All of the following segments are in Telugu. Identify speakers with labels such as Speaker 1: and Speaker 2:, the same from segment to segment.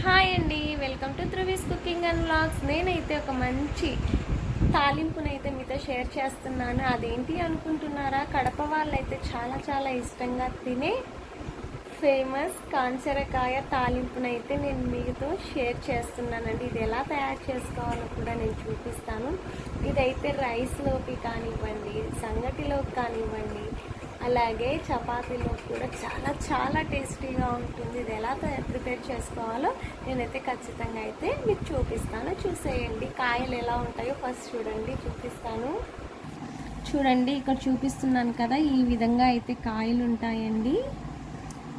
Speaker 1: హాయ్ అండి, welcome to Dhruvi's cooking and vlogs. నేనైతే ఒక మంచి తాలింపునైతే మీతో షేర్ చేస్తున్నాను. అదేంటి అనుకుంటున్నారా? కడప వాళ్ళైతే చాలా ఇష్టంగా తినే ఫేమస్ కాంచరకాయ తాలింపునైతే నేను మీతో షేర్ చేస్తున్నానండి. ఇది ఎలా తయారు చేసుకోవాలో కూడా నేను చూపిస్తాను. ఇదైతే రైస్లోకి కానివ్వండి, సంగటిలోకి కానివ్వండి, అలాగే చపాతీలో కూడా చాలా టేస్టీగా ఉంటుంది. ఇది ఎలా ప్రిపేర్ చేసుకోవాలో నేనైతే ఖచ్చితంగా అయితే మీకు చూపిస్తాను. చూసేయండి. కాయలు ఎలా ఉంటాయో ఫస్ట్ చూపిస్తాను. చూడండి, ఇక్కడ చూపిస్తున్నాను కదా, ఈ విధంగా అయితే కాయలు ఉంటాయండి.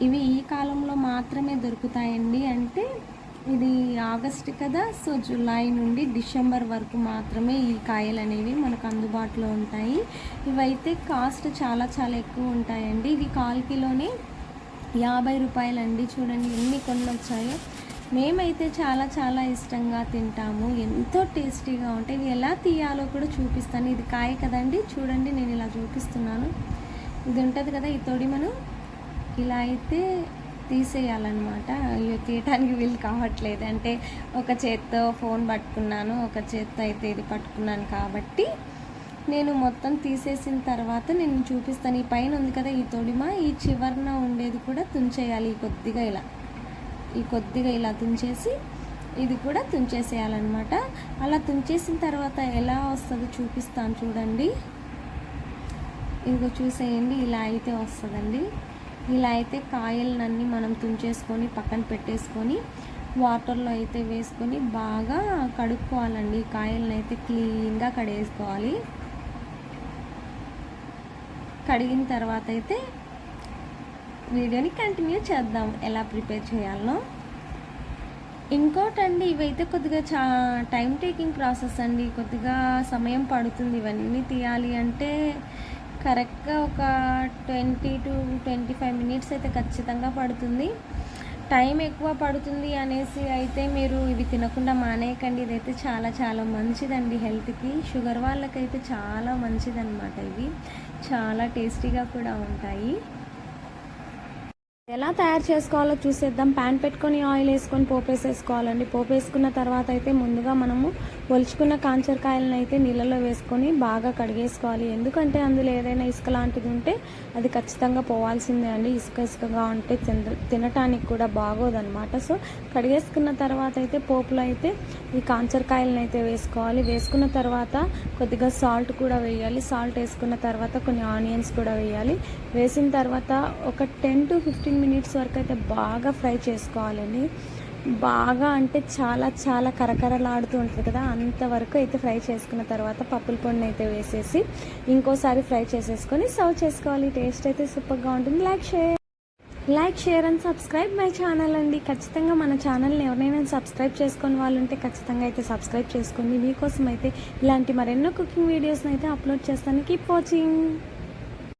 Speaker 1: ఇవి ఈ కాలంలో మాత్రమే దొరుకుతాయండి. అంటే ఇది ఆగస్ట్ కదా, సో జూలై నుండి డిసెంబర్ వరకు మాత్రమే ఈ కాయలు అనేవి మనకు అందుబాటులో ఉంటాయి. ఇవైతే కాస్ట్ చాలా ఎక్కువ ఉంటాయండి. ఇవి 1/4 కిలోనే 50 రూపాయలండి. చూడండి ఎన్ని కొన్ని వచ్చాయో. మేమైతే చాలా ఇష్టంగా తింటాము. ఎంతో టేస్టీగా ఉంటాయి. ఇవి ఎలా తీయాలో కూడా చూపిస్తాను. ఇది కాయ కదండి, చూడండి నేను ఇలా చూపిస్తున్నాను. ఇది ఉంటుంది కదా, ఈ తొడి మనం ఇలా అయితే తీసేయాలన్నమాట. అయ్యో, తీయటానికి వీలు కావట్లేదు. అంటే ఒక చేత్తో ఫోన్ పట్టుకున్నాను, ఒక చేత్తో అయితే ఇది పట్టుకున్నాను కాబట్టి నేను మొత్తం తీసేసిన తర్వాత నేను చూపిస్తాను. ఈ పైన ఉంది కదా ఈ తొడిమ, ఈ చివరన ఉండేది కూడా తుంచేయాలి. ఈ కొద్దిగా ఇలా తుంచేసి ఇది కూడా తుంచేసేయాలన్నమాట. అలా తుంచేసిన తర్వాత ఎలా వస్తుందో చూపిస్తాను. చూడండి, ఇదిగో చూసేయండి, ఇలా అయితే వస్తుందండి. ఇలా అయితే కాయలన్నీ మనం తుంచేసుకొని పక్కన పెట్టేసుకొని వాటర్లో అయితే వేసుకొని బాగా కడుక్కోవాలండి. కాయలను అయితే క్లీన్గా కడిగేసుకోవాలి. కడిగిన తర్వాత అయితే వీడియోని కంటిన్యూ చేద్దాం ఎలా ప్రిపేర్ చేయాలో. ఇంకోటండి, ఇవైతే కొద్దిగా టైం టేకింగ్ ప్రాసెస్ అండి. కొద్దిగా సమయం పడుతుంది. ఇవన్నీ తీయాలి అంటే కరెక్ట్గా ఒక 20 to 25 మినిట్స్ అయితే ఖచ్చితంగా పడుతుంది. టైం ఎక్కువ పడుతుంది అనేసి అయితే మీరు ఇవి తినకుండా మానేయకండి. ఇదైతే చాలా మంచిదండి హెల్త్కి. షుగర్ వాళ్ళకైతే చాలా మంచిదన్నమాట. ఇవి చాలా టేస్టీగా కూడా ఉంటాయి. ఎలా తయారు చేసుకోవాలో చూసేద్దాం. ప్యాన్ పెట్టుకొని ఆయిల్ వేసుకొని పోపు వేసేసుకోవాలండి. పోపు వేసుకున్న తర్వాత అయితే ముందుగా మనము ఒలుచుకున్న కాంచరకాయలను అయితే నీళ్ళలో వేసుకొని బాగా కడిగేసుకోవాలి. ఎందుకంటే అందులో ఏదైనా ఇసుక లాంటిది ఉంటే అది ఖచ్చితంగా పోవాల్సిందే అండి. ఇసుకగా ఉంటే తినటానికి కూడా బాగోదన్నమాట. సో కడిగేసుకున్న తర్వాత అయితే పోపులో అయితే ఈ కాంచరకాయలను అయితే వేసుకోవాలి. వేసుకున్న తర్వాత కొద్దిగా సాల్ట్ కూడా వేయాలి. సాల్ట్ వేసుకున్న తర్వాత కొన్ని ఆనియన్స్ కూడా వేయాలి. వేసిన తర్వాత ఒక 10 to 15 మినిట్స్ వరకు అయితే బాగా ఫ్రై చేసుకోవాలండి. బాగా అంటే చాలా కరకరలాడుతూ ఉంటుంది కదా, అంతవరకు అయితే ఫ్రై చేసుకున్న తర్వాత పప్పుల పొడిని అయితే వేసేసి ఇంకోసారి ఫ్రై చేసేసుకొని సర్వ్ చేసుకోవాలి. టేస్ట్ అయితే సూపర్గా ఉంటుంది. Like share and subscribe my channel అండి. ఖచ్చితంగా మన ఛానల్ని ఎవరైనా సబ్స్క్రైబ్ చేసుకుని వాళ్ళు ఉంటే ఖచ్చితంగా అయితే సబ్స్క్రైబ్ చేసుకోండి. మీకోసం అయితే ఇలాంటి మరెన్నో కుకింగ్ వీడియోస్ని అయితే అప్లోడ్ చేస్తాను. Keep watching.